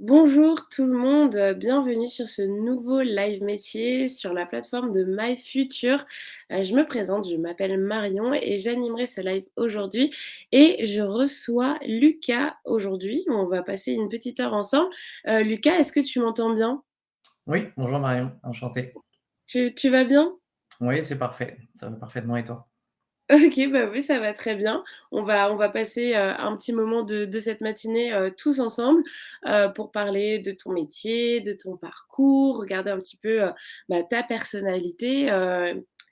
Bonjour tout le monde, bienvenue sur ce nouveau live métier sur la plateforme de My Future. Je me présente, je m'appelle Marion et j'animerai ce live aujourd'hui et je reçois Lucas aujourd'hui. On va passer une petite heure ensemble. Lucas, est-ce que tu m'entends bien? Oui, bonjour Marion, enchanté. Tu vas bien? Oui, c'est parfait, ça va parfaitement et toi? OK, bah, oui, ça va très bien. On va passer, un petit moment de cette matinée, tous ensemble, pour parler de ton métier, de ton parcours, regarder un petit peu, bah, ta personnalité,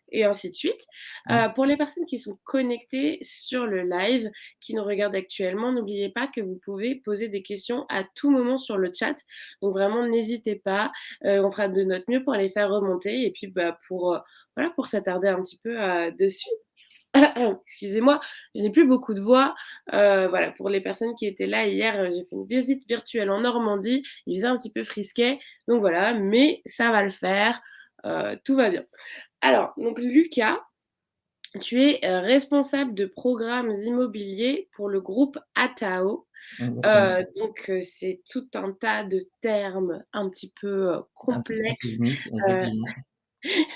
et ainsi de suite. Mmh. Pour les personnes qui sont connectées sur le live, qui nous regardent actuellement, n'oubliez pas que vous pouvez poser des questions à tout moment sur le chat. Donc vraiment n'hésitez pas, on fera de notre mieux pour les faire remonter et puis, bah, voilà, pour s'attarder un petit peu, dessus. Excusez-moi, je n'ai plus beaucoup de voix. Voilà, pour les personnes qui étaient là hier, j'ai fait une visite virtuelle en Normandie. Il faisait un petit peu frisquet, donc voilà, mais ça va le faire, tout va bien. Alors, donc Lucas, tu es, responsable de programmes immobiliers pour le groupe Atao. Exactement, C'est tout un tas de termes un petit peu, un peu plus complexes. technique, Heu effectivement.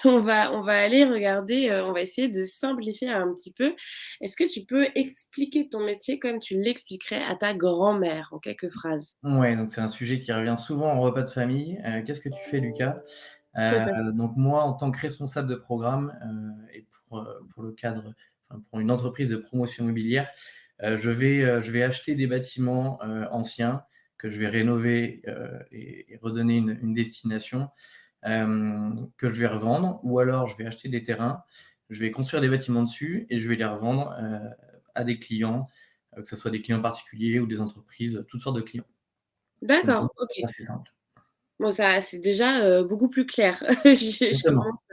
on va aller regarder, on va essayer de simplifier un petit peu. Est-ce que tu peux expliquer ton métier comme tu l'expliquerais à ta grand-mère en quelques phrases? Ouais, donc c'est un sujet qui revient souvent en repas de famille. «Qu'est-ce que tu fais Lucas?» Donc moi, en tant que responsable de programme, et pour le cadre, enfin pour une entreprise de promotion immobilière, je vais acheter des bâtiments, anciens que je vais rénover, et redonner une destination, que je vais revendre ou alors je vais acheter des terrains, je vais construire des bâtiments dessus et je vais les revendre, à des clients, que ce soit des clients particuliers ou des entreprises, toutes sortes de clients. Donc D'accord, oui, OK. c'est assez simple. Bon ça c'est déjà, beaucoup plus clair. Je Exactement. commence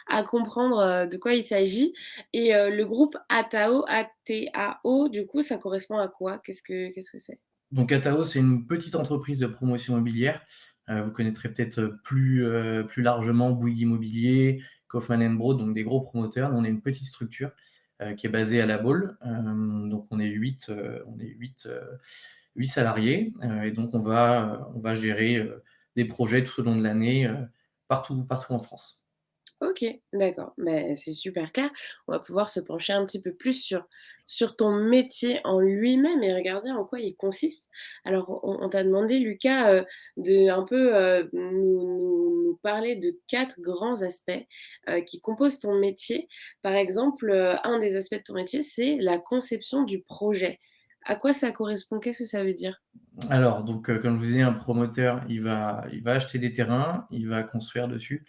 à comprendre, de quoi il s'agit et le groupe Atao, A-T-A-O, du coup, ça correspond à quoi? Qu'est-ce que c'est? Donc Atao, c'est une petite entreprise de promotion immobilière. Vous connaîtrez peut-être, plus largement Bouygues Immobilier, Kaufmann& Broad, donc des gros promoteurs. Nous, on est une petite structure, qui est basée à La Baule. Donc on est 8 salariés, et donc on va gérer, des projets tout au long de l'année, partout en France. OK, d'accord, mais c'est super clair. On va pouvoir se pencher un petit peu plus sur ton métier en lui-même et regarder en quoi il consiste. Alors, on t'a demandé, Lucas, de un peu, nous parler de 4 grands aspects, qui composent ton métier. Par exemple, un des aspects de ton métier, c'est la conception du projet. À quoi ça correspond? Qu'est-ce que ça veut dire? Alors donc, comme je vous disais, un promoteur, il va acheter des terrains, il va construire dessus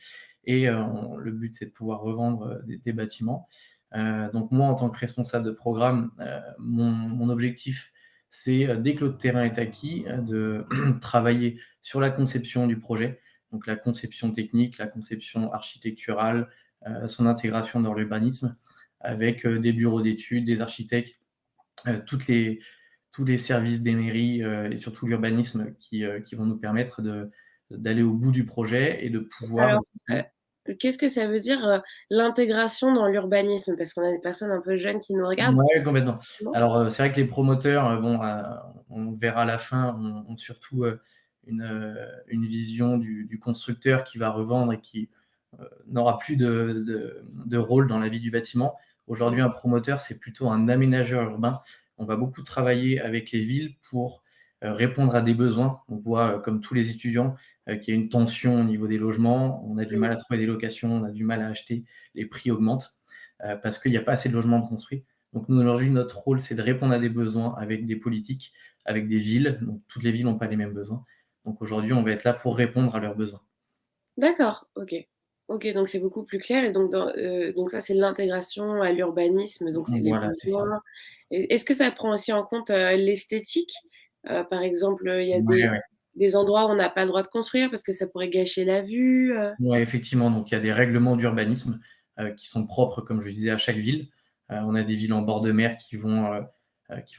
et on le but, c'est de pouvoir revendre, des bâtiments. Donc moi, en tant que responsable de programme, mon objectif, c'est, dès que le terrain est acquis, de travailler sur la conception du projet. Donc la conception technique, la conception architecturale, son intégration dans l'urbanisme avec, des bureaux d'études, des architectes, toutes les tous les services des mairies, et surtout l'urbanisme qui vont nous permettre d'aller au bout du projet et de pouvoir Alors, justement. qu'est-ce que ça veut dire, l'intégration dans l'urbanisme? Parce qu'on a des personnes un peu jeunes qui nous regardent. Ouais, complètement. Non? Alors, c'est vrai que les promoteurs, bon, on le verra à la fin, ont surtout, une vision du constructeur qui va revendre et qui, n'aura plus de rôle dans la vie du bâtiment. Aujourd'hui, Mmh. un promoteur, c'est plutôt un aménageur urbain. On va beaucoup travailler avec les villes pour, répondre à des besoins. On voit, comme tous les étudiants, qu'il y a une tension au niveau des logements. On a du mal Mmh. à trouver des locations, on a du mal à acheter, les prix augmentent, parce qu'il y a pas assez de logements de construits. Donc nous, aujourd'hui, notre rôle, c'est de répondre à des besoins avec des politiques, avec des villes. Donc toutes les villes n'ont pas les mêmes besoins. Donc aujourd'hui, on va être là pour répondre à leurs besoins. D'accord, OK. OK, donc c'est beaucoup plus clair et donc ça, c'est l'intégration à l'urbanisme, donc c'est les Voilà, c'est ça. besoins. Est-ce que ça prend aussi en compte, l'esthétique? Par exemple, il y a Ouais, ouais. des endroits où on n'a pas le droit de construire parce que ça pourrait gâcher la vue? Ouais, effectivement, donc il y a des règlements d'urbanisme, qui sont propres, comme je le disais, à chaque ville. On a des villes en bord de mer qui vont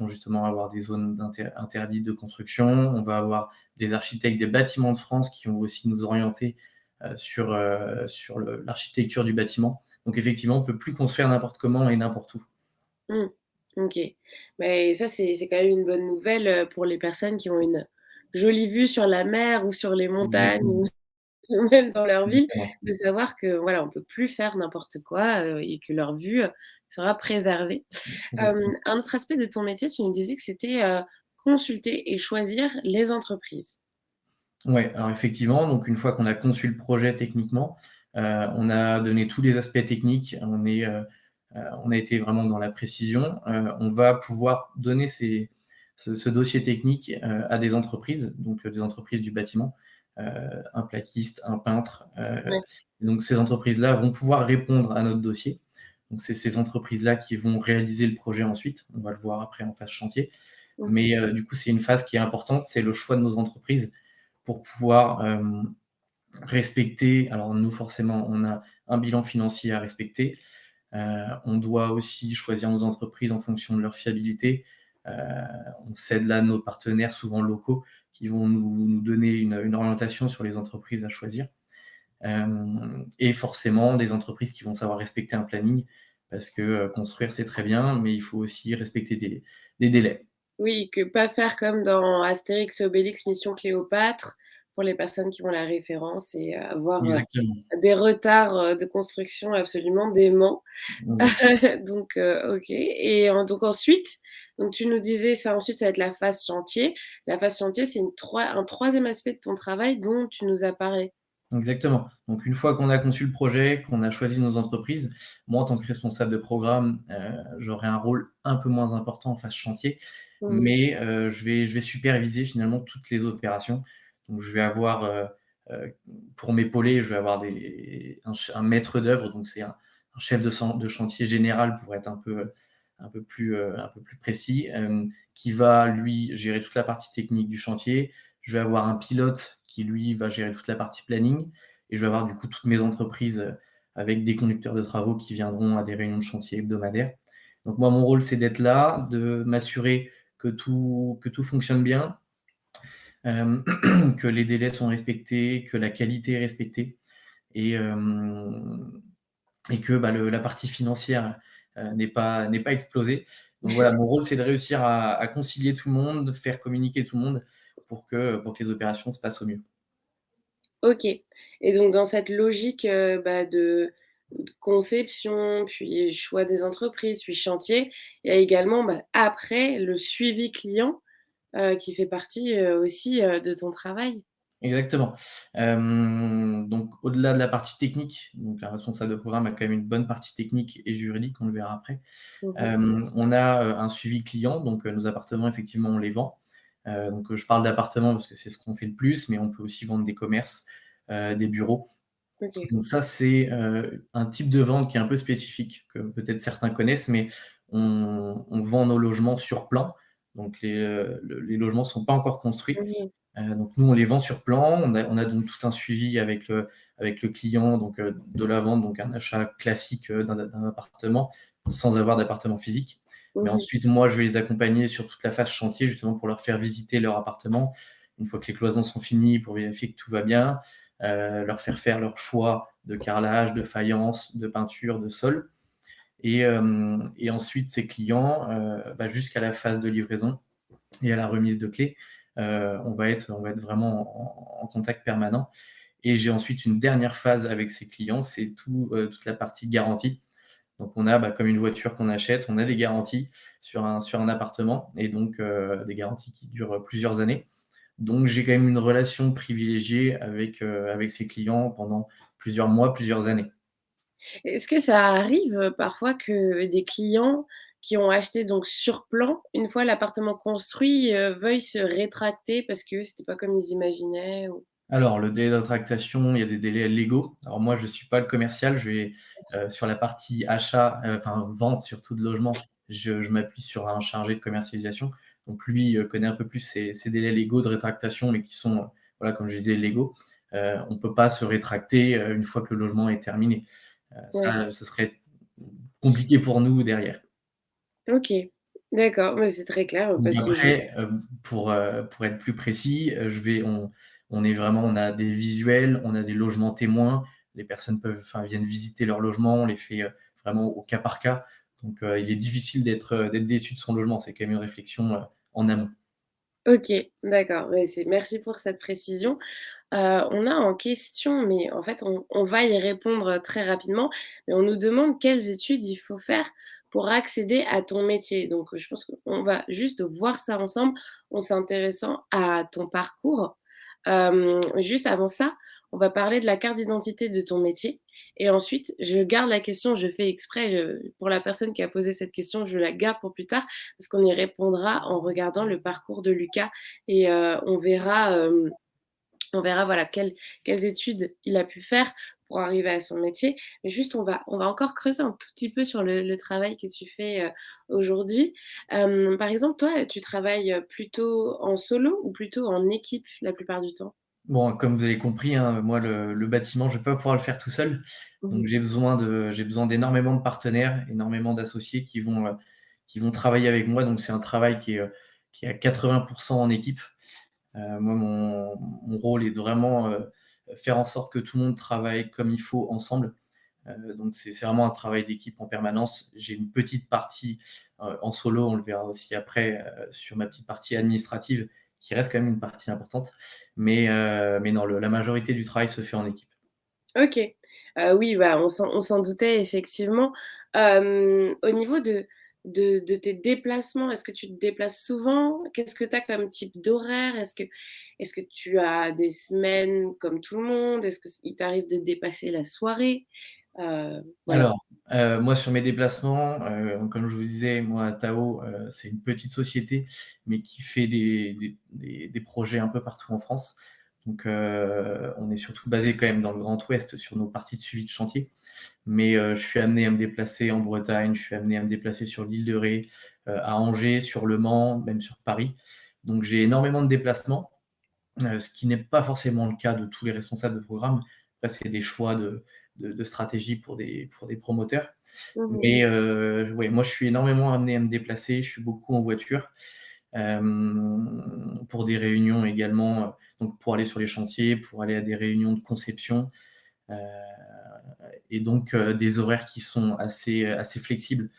justement avoir des zones interdites de construction. On va avoir des architectes des Bâtiments de France qui vont aussi nous orienter, sur l'architecture du bâtiment. Donc effectivement, on peut plus construire n'importe comment et n'importe où. Mmh. OK. Mais ça, c'est quand même une bonne nouvelle, pour les personnes qui ont une jolie vue sur la mer ou sur les montagnes Exactement, ou même dans leur ville, exactement, de savoir que voilà, on peut plus faire n'importe quoi, et que leur vue, sera préservée. exactement. Un autre aspect de ton métier, tu nous disais que c'était, consulter et choisir les entreprises. Ouais, alors effectivement, donc une fois qu'on a conçu le projet techniquement, on a donné tous les aspects techniques, on a été vraiment dans la précision, on va pouvoir donner ce dossier technique, à des entreprises, donc des entreprises du bâtiment, heu, un plaquiste, un peintre, Ouais. donc ces entreprises-là vont pouvoir répondre à notre dossier. Donc c'est ces entreprises-là qui vont réaliser le projet ensuite, on va le voir après en phase chantier. Mmh. Mais du coup, c'est une phase qui est importante, c'est le choix de nos entreprises pour pouvoir respecter. Alors nous, forcément, on a un bilan financier à respecter. On doit aussi choisir nos entreprises en fonction de leur fiabilité. Heu, on cède là nos partenaires, souvent locaux, qui vont nous donner une orientation sur les entreprises à choisir. Et forcément, des entreprises qui vont savoir respecter un planning parce que, construire, c'est très bien, mais il faut aussi respecter des délais. Oui, que pas faire comme dans Astérix et Obélix Mission Cléopâtre, pour les personnes qui ont la référence et avoir, Exactement, des retards, de construction absolument déments. exactement. Donc OK et donc ensuite, donc tu nous disais ça ensuite ça va être la phase chantier. La phase chantier, c'est un troisième aspect de ton travail dont tu nous as parlé. Exactement. Donc une fois qu'on a conçu le projet, qu'on a choisi nos entreprises, moi en tant que responsable de programme, j'aurai un rôle un peu moins important en phase chantier, Mmh. mais je vais superviser finalement toutes les opérations. Donc je vais avoir, pour m'épauler, je vais avoir un maître d'œuvre, donc c'est un chef de chantier général pour être un peu plus précis, qui va lui gérer toute la partie technique du chantier. Je vais avoir un pilote qui lui va gérer toute la partie planning et je vais avoir du coup toutes mes entreprises, avec des conducteurs de travaux qui viendront à des réunions de chantier hebdomadaires. Donc moi, mon rôle, c'est d'être là, de m'assurer que tout fonctionne bien, hem, que les délais sont respectés, que la qualité est respectée et hem et que, bah, la partie financière, n'est pas explosée. Donc voilà, mon rôle, c'est de réussir à concilier tout le monde, de faire communiquer tout le monde pour que les opérations se passent au mieux. OK et donc dans cette logique, bah, de conception, puis choix des entreprises, puis chantier, il y a également, bah, après le suivi client, qui fait partie, aussi, de ton travail? Exactement. Donc au-delà de la partie technique, donc un responsable de programme a quand même une bonne partie technique et juridique, on le verra après. Mmh mh. On a, un suivi client, donc nos appartements effectivement on les vend. Donc je parle d'appartements parce que c'est ce qu'on fait le plus, mais on peut aussi vendre des commerces, des bureaux. OK. Donc ça, c'est, un type de vente qui est un peu spécifique, que peut-être certains connaissent, mais on vend nos logements sur plan. Donc les logements ne sont pas encore construits. Mmh mh. Donc nous, on les vend sur plan. On a donc tout un suivi avec le client, donc de la vente, donc un achat classique, d'un appartement, sans avoir d'appartement physique. Mais Mmh mh. ensuite, moi, je vais les accompagner sur toute la phase chantier, justement pour leur faire visiter leur appartement. Une fois que les cloisons sont finies, pour vérifier que tout va bien, leur faire leur choix de carrelage, de faïence, de peinture, de sol et ensuite ces clients, bah, jusqu'à la phase de livraison et à la remise de clés, on va être vraiment en contact permanent et j'ai ensuite une dernière phase avec ces clients, c'est toute la partie garantie. Donc on a, bah, comme une voiture qu'on achète, on a des garanties sur un appartement et donc des garanties qui durent plusieurs années. Donc j'ai quand même une relation privilégiée avec ces clients pendant plusieurs mois, plusieurs années. Est-ce que ça arrive, parfois que des clients qui ont acheté donc sur plan, une fois l'appartement construit, veuillent se rétracter parce que c'était pas comme ils imaginaient ou? Alors le délai de rétractation, il y a des délais légaux. Alors moi, je suis pas le commercial, je vais, sur la partie achat, enfin vente surtout de logements, je m'appuie sur un chargé de commercialisation. Donc lui, connaît un peu plus ces délais légaux de rétractation, mais qui sont, voilà, comme je disais, légaux. On peut pas se rétracter, une fois que le logement est terminé. Ouais, Ça, ce serait compliqué pour nous derrière. OK. D'accord, mais c'est très clair, Donc parce que je après, pour être plus précis, je vais on a des visuels, on a des logements témoins. Les personnes viennent visiter leur logement, on les fait, vraiment au cas par cas. Donc il est difficile d'être déçu de son logement. C'est quand même une réflexion, en amont. OK, d'accord. Ouais, merci pour cette précision. On a en question, mais en fait, on va y répondre, très rapidement, mais on nous demande quelles études il faut faire pour accéder à ton métier. Donc, je pense qu'on va juste voir ça ensemble en s'intéressant à ton parcours. Juste avant ça, on va parler de la carte d'identité de ton métier et ensuite, je garde la question, je fais exprès, pour la personne qui a posé cette question, je la garde pour plus tard parce qu'on y répondra en regardant le parcours de Lucas et on verra voilà quelles études il a pu faire pour arriver à son métier. Mais juste on va encore creuser un tout petit peu sur le travail que tu fais, aujourd'hui. Par exemple, toi, tu travailles, plutôt en solo ou plutôt en équipe la plupart du temps? Bon, comme vous avez compris, hein, moi le bâtiment, je vais pas pouvoir le faire tout seul, donc Mmh. j'ai besoin d'énormément de partenaires, énormément d'associés qui vont travailler avec moi, donc c'est un travail qui est à 80 en équipe. Moi mon rôle est de vraiment, faire en sorte que tout le monde travaille comme il faut ensemble. Donc c'est vraiment un travail d'équipe en permanence. J'ai une petite partie, en solo, on le verra aussi après, sur ma petite partie administrative, qui reste quand même une partie importante. Mais non, la majorité du travail se fait en équipe. OK. Oui, bah, on s'en doutait effectivement. Au niveau de tes déplacements, est-ce que tu te déplaces souvent? Qu'est-ce que tu as comme type d'horaire? Est-ce que tu as des semaines comme tout le monde? Est-ce qu'il t'arrive de dépasser la soirée? Voilà. Alors, moi sur mes déplacements, comme je vous disais, moi à Tao, c'est une petite société, mais qui fait des projets un peu partout en France. Donc, on est surtout basé quand même dans le Grand Ouest sur nos parties de suivi de chantier. Mais je suis amené à me déplacer en Bretagne, je suis amené à me déplacer sur l'île de Ré, à Angers, sur Le Mans, même sur Paris. Donc j'ai énormément de déplacements, ce qui n'est pas forcément le cas de tous les responsables de programme. Après, c'est des choix de stratégie pour des promoteurs. Mmh. Mais ouais, moi, je suis énormément amené à me déplacer, je suis beaucoup en voiture, pour des réunions également, donc pour aller sur les chantiers, pour aller à des réunions de conception, heu et donc des horaires qui sont assez flexibles.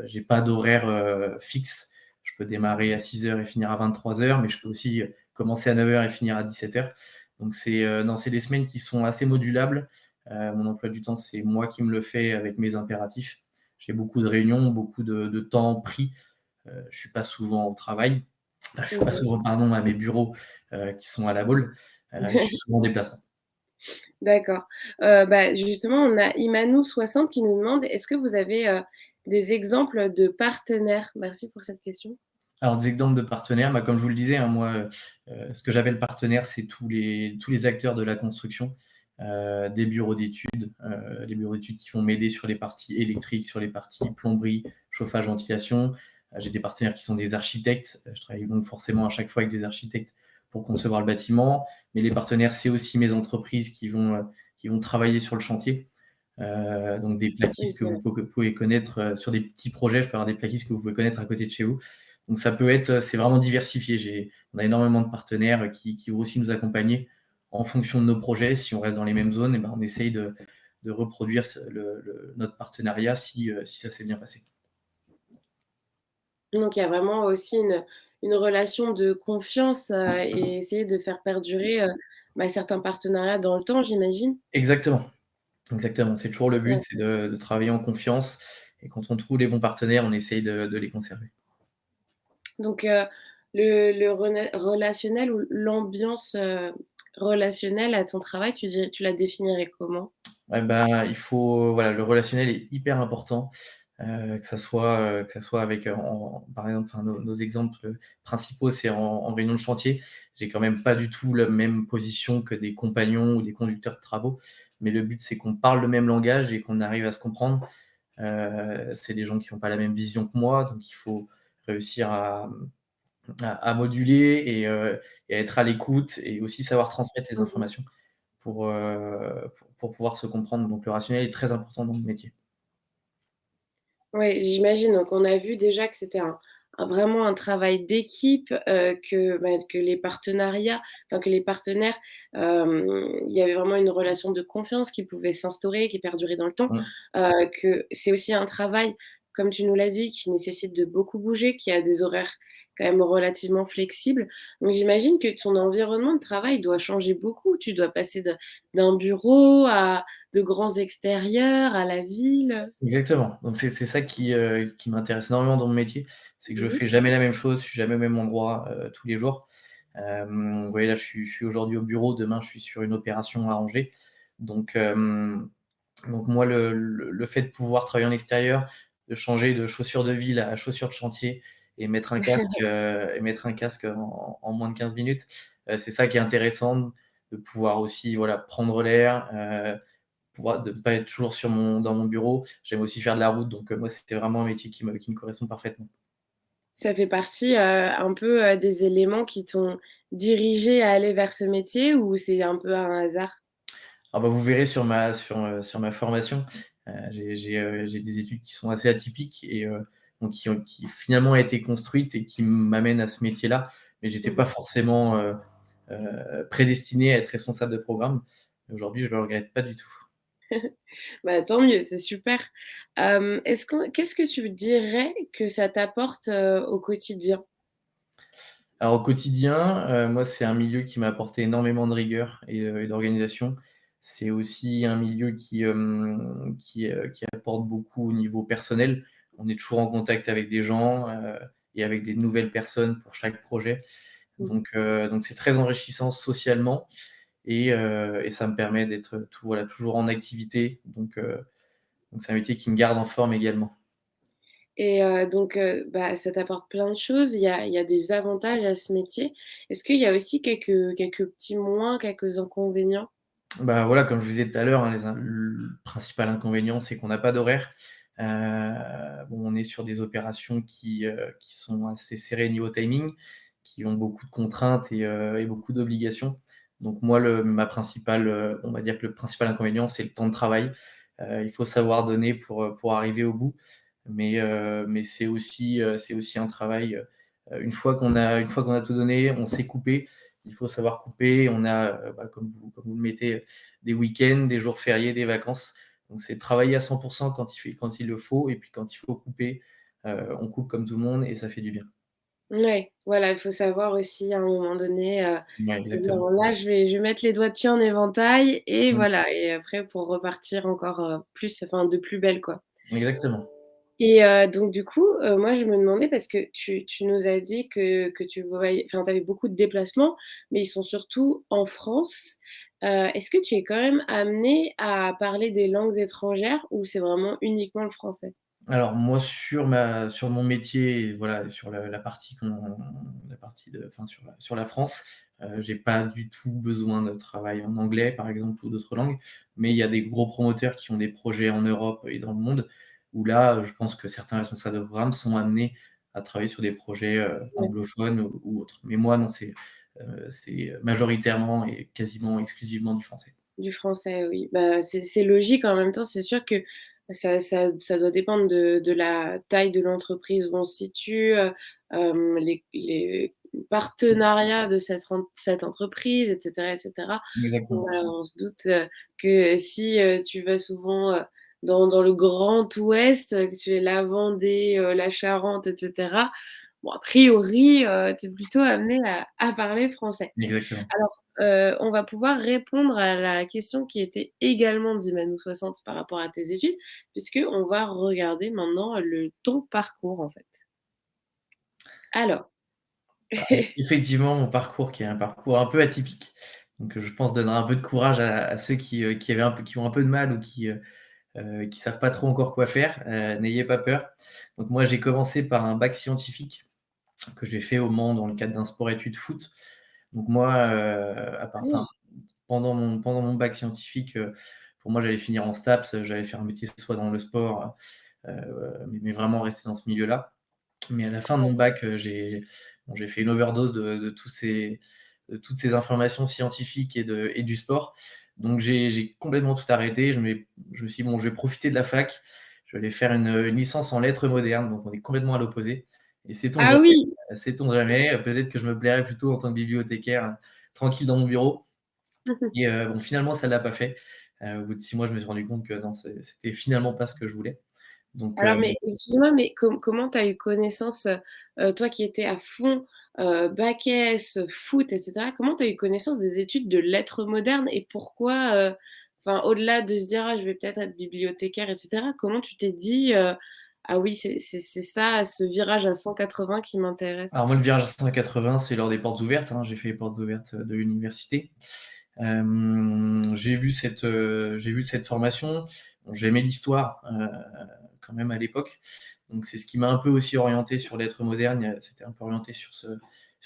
J'ai pas d'horaire, fixe. Je peux démarrer à 6 heures et finir à 23 heures, mais je peux aussi, commencer à 9 heures et finir à 17 heures. Donc non, c'est des semaines qui sont assez modulables. Mon emploi du temps, c'est moi qui me le fais avec mes impératifs. J'ai beaucoup de réunions, beaucoup de temps pris. Je suis pas souvent au travail. Enfin, je suis pas OK. souvent, pardon, à mes bureaux, qui sont à La Baule, et je suis souvent en déplacement. D'accord. Bah, justement, on a Imanou60 qui nous demande: «Est-ce que vous avez, des exemples de partenaires?» Merci pour cette question. Alors des exemples de partenaires, bah, comme je vous le disais, hein, moi, ce que j'appelle partenaire, c'est tous les acteurs de la construction, des bureaux d'études, les bureaux d'études qui vont m'aider sur les parties électriques, sur les parties plomberie, chauffage, ventilation. J'ai des partenaires qui sont des architectes, je travaille donc forcément à chaque fois avec des architectes pour concevoir le bâtiment, mais les partenaires, c'est aussi mes entreprises qui vont travailler sur le chantier. Donc des plaquistes que vous OK. pouvez connaître, sur des petits projets, je peux avoir des plaquistes que vous pouvez connaître à côté de chez vous. Donc ça peut être, c'est vraiment diversifié. On a énormément de partenaires qui vont aussi nous accompagner en fonction de nos projets. Si on reste dans les mêmes zones, et ben, on essaye de reproduire notre partenariat si ça s'est bien passé. Donc il y a vraiment aussi une relation de confiance, et essayer de faire perdurer, bah, certains partenariats dans le temps, j'imagine? Exactement, exactement. C'est toujours le but, c'est D'accord. de travailler en confiance et quand on trouve les bons partenaires, on essaye de les conserver. Donc le relationnel ou l'ambiance, relationnelle à ton travail, tu la définirais comment? Ouais, bah, il faut voilà, le relationnel est hyper important, que ça soit avec, par exemple, enfin, nos exemples principaux, c'est en réunion de chantier. J'ai quand même pas du tout la même position que des compagnons ou des conducteurs de travaux, mais le but, c'est qu'on parle le même langage et qu'on arrive à se comprendre. C'est des gens qui ont pas la même vision que moi, donc il faut réussir à moduler et à être à l'écoute et aussi savoir transmettre les Mmh. informations pour pouvoir se comprendre. Donc le rationnel est très important dans le métier. Ouais, j'imagine, donc on a vu déjà que c'était vraiment un travail d'équipe, que les partenariats, enfin que les partenaires, il y avait vraiment une relation de confiance qui pouvait s'instaurer, qui perdurait dans le temps. Mmh. Que c'est aussi un travail, comme tu nous l'as dit, qui nécessite de beaucoup bouger, qui a des horaires quand même relativement flexible. Donc j'imagine que ton environnement de travail doit changer beaucoup. Tu dois passer d'un bureau à de grands extérieurs, à la ville. Exactement. Donc c'est ça qui m'intéresse énormément dans mon métier, c'est que je Mmh. fais jamais la même chose, je suis jamais au même endroit, tous les jours. Vous voyez là, je suis aujourd'hui au bureau, demain je suis sur une opération à Angers. Donc moi le fait de pouvoir travailler en extérieur, de changer de chaussures de ville à chaussures de chantier et mettre un casque en moins de 15 minutes, c'est ça qui est intéressant, de pouvoir aussi, voilà, prendre l'air, de ne pas être toujours dans mon bureau. J'aime aussi faire de la route, donc moi, c'était vraiment un métier qui me correspond parfaitement. Ça fait partie, un peu, des éléments qui t'ont dirigé à aller vers ce métier ou c'est un peu un hasard? Ah bah, vous verrez sur ma formation, j'ai des études qui sont assez atypiques et donc qui finalement ont été construites et qui m'amènent à ce métier-là. Mais j'étais Mmh. pas forcément, prédestiné à être responsable de programme. Aujourd'hui, je le regrette pas du tout. Bah, tant mieux, c'est super. Qu'est-ce que tu dirais que ça t'apporte, au quotidien? Alors au quotidien, moi, c'est un milieu qui m'a apporté énormément de rigueur et d'organisation. C'est aussi un milieu qui apporte beaucoup au niveau personnel. On est toujours en contact avec des gens, et avec des nouvelles personnes pour chaque projet. Mmh. Donc c'est très enrichissant socialement et ça me permet d'être voilà, toujours en activité. Donc c'est un métier qui me garde en forme également. Et donc bah, ça t'apporte plein de choses. Il y a des avantages à ce métier. Est-ce qu'il y a aussi quelques petits moins, quelques inconvénients? Bah, voilà, comme je vous disais tout à l'heure, hein, le principal inconvénient, c'est qu'on n'a pas d'horaire. Bon, on est sur des opérations qui sont assez serrées niveau timing, qui ont beaucoup de contraintes et beaucoup d'obligations. Donc moi, ma principale, on va dire que le principal inconvénient, c'est le temps de travail. Il faut savoir donner pour arriver au bout. Mais c'est aussi un travail, une fois qu'on a tout donné, on sait couper. Il faut savoir couper. On a, bah, comme vous le mettez, des week-ends, des jours fériés, des vacances. Donc c'est travailler à 100 quand il le faut et puis quand il faut couper, on coupe comme tout le monde et ça fait du bien. Ouais, voilà, il faut savoir aussi à un moment donné, Ouais, se dire: exactement. «Bon là, je vais mettre les doigts de pied en éventail» et Mmh, voilà et après pour repartir encore, plus enfin de plus belle, quoi. exactement. Et donc du coup, moi je me demandais parce que tu nous as dit que tu voyais enfin tu avais beaucoup de déplacements, mais ils sont surtout en France. Est-ce que tu es quand même amené à parler des langues étrangères ou c'est vraiment uniquement le français? Alors moi sur mon métier, voilà, sur la partie de enfin sur la France, j'ai pas du tout besoin de travail en anglais, par exemple, ou d'autres langues. Mais il y a des gros promoteurs qui ont des projets en Europe et dans le monde, où là, je pense que certains responsables de programme sont amenés à travailler sur des projets, Ouais, anglophones ou autres. Mais moi non, c'est majoritairement et quasiment exclusivement du français. du français, oui. Bah, c'est logique en même temps, c'est sûr que ça doit dépendre de la taille de l'entreprise où on se situe, les partenariats de cette entreprise et cetera. Donc Exactement. voilà, on se doute, que si, tu vas souvent, dans le Grand Ouest, que tu es la Vendée, la Charente et cetera, bon a priori, tu es plutôt amené à parler français. Exactement. Alors, on va pouvoir répondre à la question qui était également d'Imanou 60 par rapport à tes études, puisqu'on va regarder maintenant ton parcours, en fait. Alors, Effectivement, mon parcours qui est un parcours un peu atypique, donc je pense donnera un peu de courage à ceux qui ont un peu de mal ou qui savent pas trop encore quoi faire, n'ayez pas peur. Donc moi, j'ai commencé par un bac scientifique que j'ai fait au Mans dans le cadre d'un sport-études foot. Donc moi, à part ah enfin, oui, pendant mon bac scientifique, pour moi, j'allais finir en STAPS, j'allais faire un métier soit dans le sport, mais vraiment rester dans ce milieu-là. Mais à la fin de mon bac, j'ai fait une overdose de toutes ces informations scientifiques et du sport. Donc j'ai complètement tout arrêté. Je me suis dit: «Bon, je vais profiter de la fac, je vais aller faire une licence en lettres modernes», donc on est complètement à l'opposé et ah oui! sait-on jamais, peut-être que je me plairais plutôt en tant que bibliothécaire, tranquille dans mon bureau et bon, finalement, ça l'a pas fait. Au bout de 6 mois, je me suis rendu compte que non, c'était finalement pas ce que je voulais. Donc, Alors, mais excuse-moi, mais comment tu as eu connaissance, toi qui étais à fond, bac S, foot et cetera, comment tu as eu connaissance des études de lettres modernes et pourquoi, enfin, au-delà de se dire: «Ah, je vais peut-être être bibliothécaire» et cetera, comment tu t'es dit, «Ah oui, c'est ça, ce virage à 180 qui m'intéresse»? alors moi, le virage à 180, c'est lors des portes ouvertes, hein. J'ai fait les portes ouvertes de l'université. J'ai vu cette formation. Bon, j'aimais l'histoire quand même à l'époque, donc c'est ce qui m'a un peu aussi orienté sur lettres modernes. C'était un peu orienté sur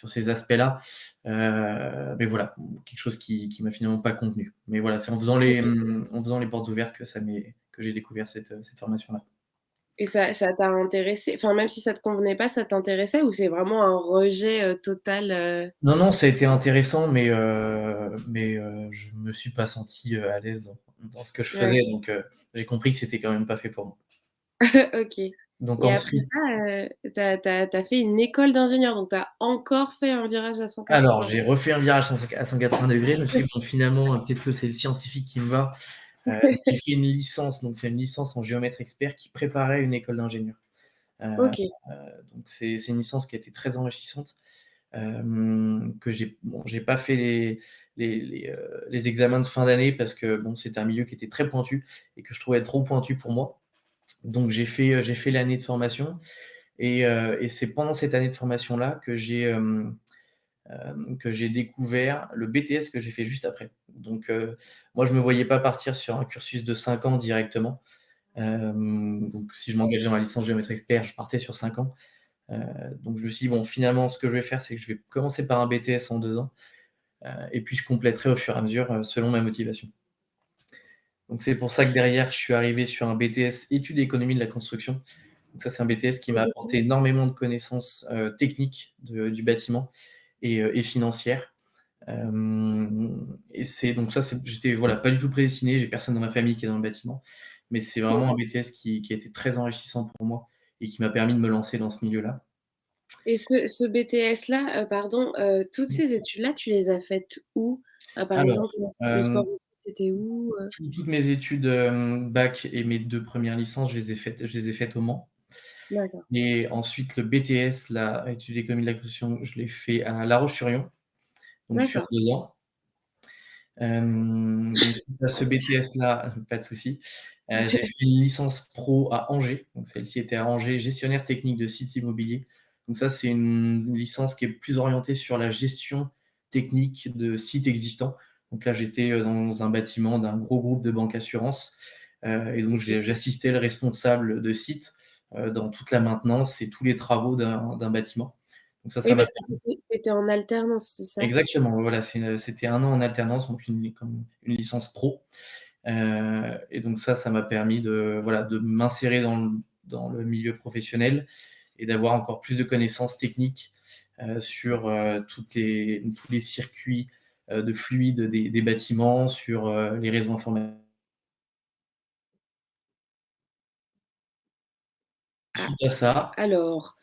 ces aspects-là. Mais voilà, quelque chose qui m'a finalement pas convenu. Mais voilà, c'est OK. en faisant les portes ouvertes que j'ai découvert cette formation-là. Et ça t'a intéressé? Enfin, même si ça te convenait pas, ça t'intéressait ou c'est vraiment un rejet, total, Non, non, ça a été intéressant, je me suis pas senti, à l'aise dans ce que je Ouais. faisais, donc j'ai compris que c'était quand même pas fait pour moi. OK. Donc Et après ensuite ça, tu as fait une école d'ingénieur, donc tu as encore fait un virage à alors 180? j'ai refait un virage à 180°. Je me suis dit: «Bon, finalement, peut-être que c'est le scientifique qui me va». Donc j'ai fait une licence, donc c'est une licence en géomètre expert qui préparait une école d'ingénieur. Heu, OK, donc c'est une licence qui a été très enrichissante, que j'ai pas fait les examens de fin d'année parce que bon, c'était un milieu qui était très pointu et que je trouvais trop pointu pour moi. Donc j'ai fait l'année de formation et c'est pendant cette année de formation-là que j'ai découvert le BTS que j'ai fait juste après. Donc moi je me voyais pas partir sur un cursus de 5 ans directement. Donc si je m'engageais dans la licence géomètre expert, je partais sur 5 ans. Heu, donc je me suis dit: «Bon, finalement, ce que je vais faire, c'est que je vais commencer par un BTS en 2 ans, et puis je compléterai au fur et à mesure, selon ma motivation». Donc c'est pour ça que derrière, je suis arrivé sur un BTS études et économie de la construction. Donc ça, c'est un BTS qui m'a OK. apporté énormément de connaissances, techniques du bâtiment et financières. Et c'est donc ça, j'étais voilà, pas du tout prédestiné, j'ai personne dans ma famille qui est dans le bâtiment, mais c'est vraiment un OK. BTS qui a été très enrichissant pour moi et qui m'a permis de me lancer dans ce milieu-là. Et ce BTS-là, pardon, toutes ces études-là, tu les as faites où? Par Alors, exemple, le sport auto, c'était où, toutes mes études, bac et mes 2 premières licences, je les ai faites au Mans D'accord, et ensuite le BTS, là, études d'économie de la construction, je l'ai fait à La Roche-sur-Yon, donc sur d'accord, 2 ans. Donc suite à ce BTS-là, pas de souci, j'ai fait une licence pro à Angers, donc celle-ci était à Angers, gestionnaire technique de sites immobiliers. Donc ça, c'est une licence qui est plus orientée sur la gestion technique de sites existants. Donc là, j'étais, dans un bâtiment d'un gros groupe de banque assurance, et donc OK. j'assistais le responsable de site, dans toute la maintenance et tous les travaux d'un bâtiment. Donc ça Oui, m'a parce que tu étais en alternance, c'est ça? exactement, voilà, c'était 1 an en alternance, donc comme une licence pro. Et donc ça m'a permis de, voilà, de m'insérer dans le milieu professionnel et d'avoir encore plus de connaissances techniques, sur, tous les circuits, de fluides des bâtiments, sur, les réseaux informatiques. Ah, Suite à ça alors,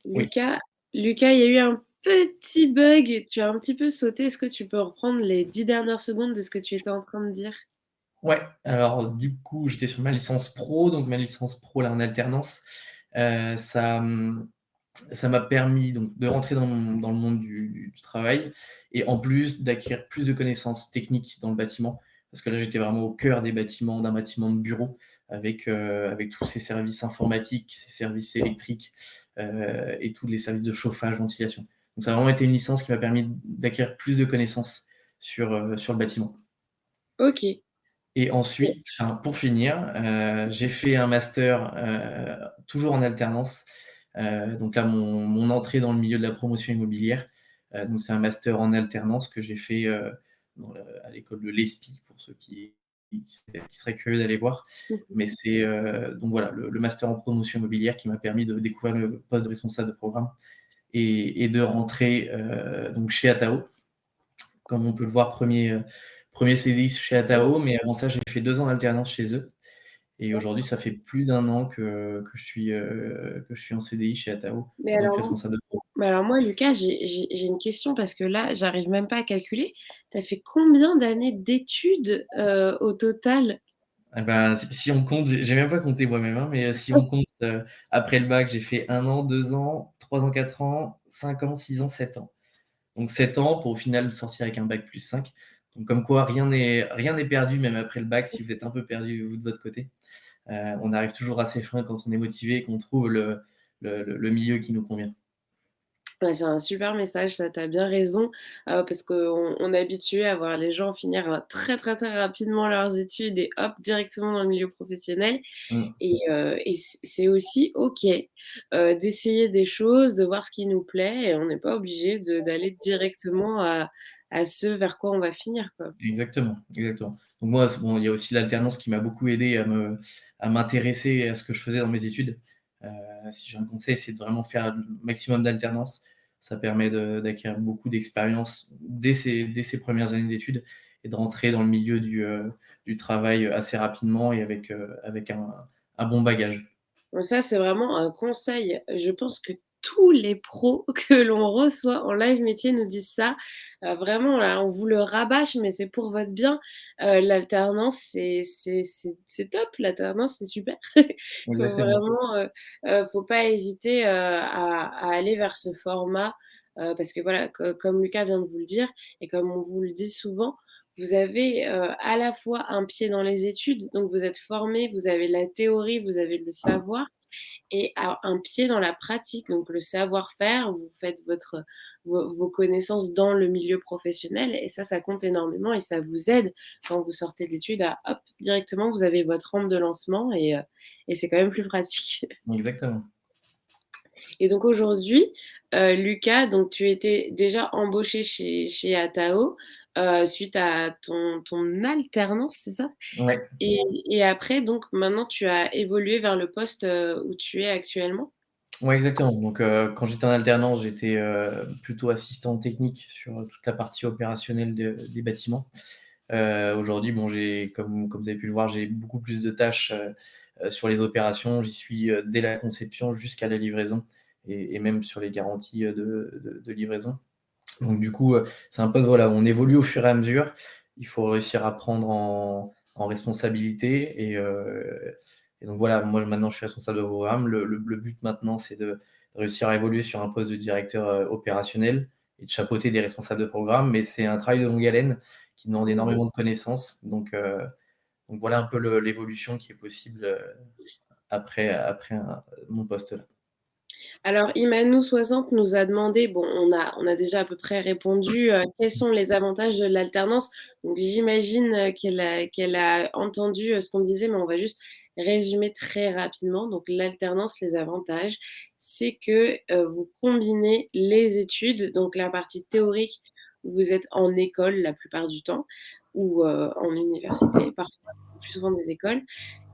oui, Lucas, il y a eu un petit bug, tu as un petit peu sauté. Est-ce que tu peux reprendre les 10 dernières secondes de ce que tu étais en train de dire? ouais, alors du coup, j'étais sur ma licence pro, donc ma licence pro là en alternance, heu, ça, mmh ça m'a permis donc de rentrer dans le monde du travail et en plus d'acquérir plus de connaissances techniques dans le bâtiment. Parce que là, j'étais vraiment au cœur des bâtiments, d'un bâtiment de bureau avec tous ces services informatiques, ces services électriques, et tous les services de chauffage, ventilation. Donc ça a vraiment été une licence qui m'a permis d'acquérir plus de connaissances sur le bâtiment. OK. Et Et ensuite, enfin, pour finir, j'ai fait un master, toujours en alternance. Donc là, mon entrée dans le milieu de la promotion immobilière, donc c'est un master en alternance que j'ai fait, à l'école de l'ESPI pour ceux qui seraient curieux d'aller voir. mmh Mais c'est, donc voilà, le master en promotion immobilière qui m'a permis de découvrir le poste de responsable de programme et de rentrer, donc chez Atao. Comme on peut le voir, premier CDI chez Atao, mais avant ça, j'ai fait 2 ans d'alternance chez eux et aujourd'hui, ça fait plus d'1 an que je suis en CDI chez Atao mais en tant que alors responsable de pro. mais alors moi, Lucas, j'ai une question parce que là, j'arrive même pas à calculer. Tu as fait combien d'années d'études, au total? Ah bah, si on compte, j'ai même pas compté moi-même, hein, mais si on compte, après le bac, j'ai fait 1 an, 2 ans, 3 ans, 4 ans, 5 ans, 6 ans, 7 ans. Donc 7 ans pour au final sortir avec un bac+5. Donc comme quoi rien n'est perdu même après le bac si vous êtes un peu perdu vous de votre côté. On arrive toujours à ses fins quand on est motivé et qu'on trouve le milieu qui nous convient. Ouais, c'est un super message, ça, tu as bien raison, parce qu'on est habitué à voir les gens finir, très, très, très rapidement leurs études et hop, directement dans le milieu professionnel Mmh. et c'est aussi OK, d'essayer des choses, de voir ce qui nous plaît et on n'est pas obligé d'aller directement à ce vers quoi on va finir, quoi. Exactement, exactement. Donc moi, c'est bon, il y a aussi l'alternance qui m'a beaucoup aidé à m'intéresser à ce que je faisais dans mes études. Si j'ai un conseil, c'est de vraiment faire le maximum d'alternance. Ça permet d'acquérir beaucoup d'expérience dès ses premières années d'études et de rentrer dans le milieu du travail assez rapidement et avec un bon bagage. Donc ça, c'est vraiment un conseil. Je pense que tous les pros que l'on reçoit en live métier nous disent ça. Vraiment là, on vous le rabâche, mais c'est pour votre bien. L'alternance, c'est top, l'alternance, c'est super. Faut Exactement. vraiment, faut pas hésiter, à aller vers ce format, parce que voilà, comme Lucas vient de vous le dire et comme on vous le dit souvent, vous avez, à la fois un pied dans les études, donc vous êtes formés, vous avez la théorie, vous avez le savoir et un pied dans la pratique, donc le savoir-faire, vous faites vos connaissances dans le milieu professionnel et ça compte énormément et ça vous aide quand vous sortez d'études à hop, directement vous avez votre rampe de lancement et c'est quand même plus pratique. Exactement. Et donc aujourd'hui, Lucas, donc tu étais déjà embauché chez Atao, suite à ton alternance, c'est ça? Ouais. Et et après donc maintenant tu as évolué vers le poste, où tu es actuellement? Ouais, exactement. Donc, quand j'étais en alternance, j'étais, plutôt assistant technique sur toute la partie opérationnelle des bâtiments. Aujourd'hui, bon, comme vous avez pu le voir, j'ai beaucoup plus de tâches, sur les opérations. J'y suis, dès la conception jusqu'à la livraison et même sur les garanties, de livraison. Donc du coup, c'est un poste, voilà, où on évolue au fur et à mesure. Il faut réussir à prendre en responsabilité et donc voilà, moi maintenant je suis responsable de programme. Le but maintenant, c'est de réussir à évoluer sur un poste de directeur, opérationnel et de chapeauter des responsables de programme, mais c'est un travail de longue haleine qui demande Mmh. énormément de connaissances. Donc voilà un peu l'évolution qui est possible, après mon poste là. Alors Imanou 60 nous a demandé, bon on a déjà à peu près répondu, quels sont les avantages de l'alternance? Donc j'imagine, qu'elle a entendu, ce qu'on disait, mais on va juste résumer très rapidement. Donc l'alternance, les avantages, c'est que, vous combinez les études, donc la partie théorique où vous êtes en école la plupart du temps ou, en université, parfois, c'est plus souvent des écoles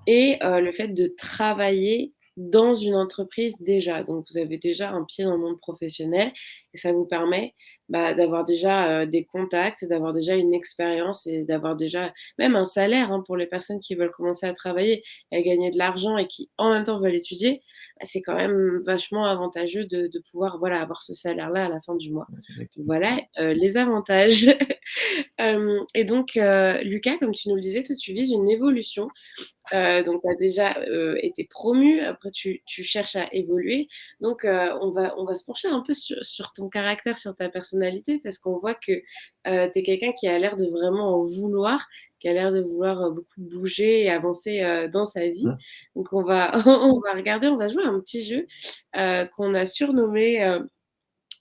et le fait de travailler dans une entreprise déjà. Donc vous avez déjà un pied dans le monde professionnel et ça vous permet, bah, d'avoir déjà, des contacts, d'avoir déjà une expérience et d'avoir déjà même un salaire, hein, pour les personnes qui veulent commencer à travailler et à gagner de l'argent et qui, en même temps, veulent étudier. Bah, c'est quand même vachement avantageux de pouvoir, voilà, avoir ce salaire-là à la fin du mois. Exactement. Voilà, les avantages. Et donc, Lucas, comme tu nous le disais, toi, tu vises une évolution. Donc tu as déjà, été promu, après tu cherches à évoluer. Donc, on va se pencher un peu sur ton caractère, sur ta personnalité parce qu'on voit que, tu es quelqu'un qui a l'air de vraiment en vouloir, qui a l'air de vouloir, beaucoup bouger et avancer, dans sa vie. Mmh. Donc on va on va regarder, on va jouer à un petit jeu, qu'on a surnommé,